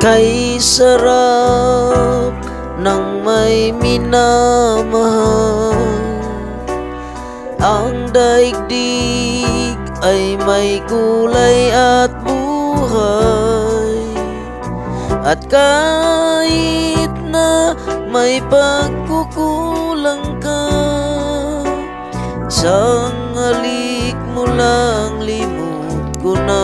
Kay sarap ng may minamahal. Ang daigdig ay may kulay at buhay. At kahit na may pagkukulang ka, isang halik mo lang limot ko na.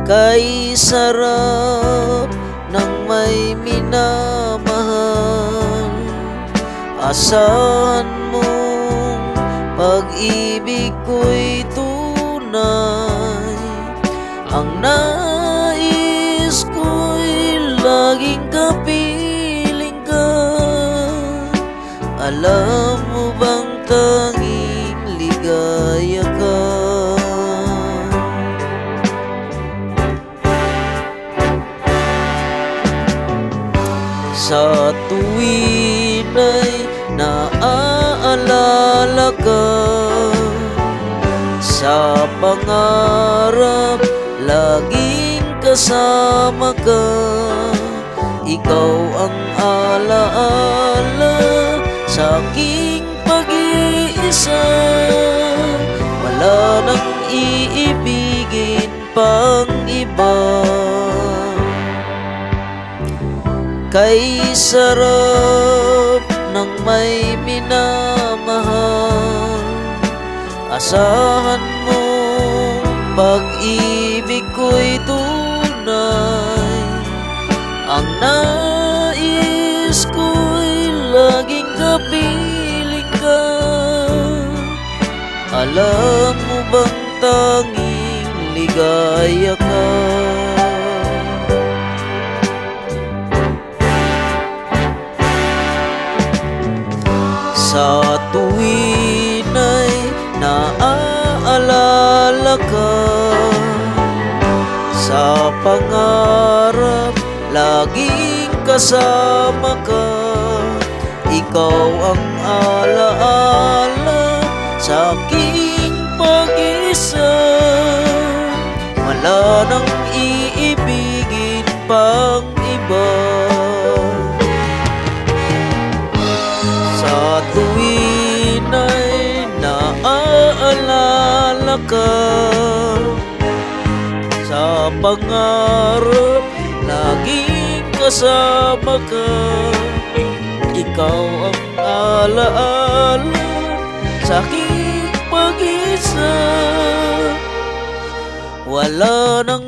Kay sarap ng may minamahal. Asahan mong pag-ibig ko'y tunay. Ang nais ko'y laging kapiling ka. Alam mo bang tanging ligaya ka? Sa tuwin ay naaalala ka, sa pangarap laging kasama ka. Ikaw ang alaala sa aking pag-iisa. Wala nang iibigin pang iba. Kay sarap ng may minamahal. Asahan mong pag-ibig ko'y tunay. Ang nais ko'y laging kapiling ka. Alam mo bang tanging ligaya ka? Sa tuwin ay naaalala ka, sa pangarap laging kasama ka. Ikaw ang alaala sa aking pag-isa. Wala nang iibigin pang iba. Sa tuwin ay naaalala ka, sa pangarap laging kasama ka. Ikaw ang alaala sa aking pag-isa. Wala nang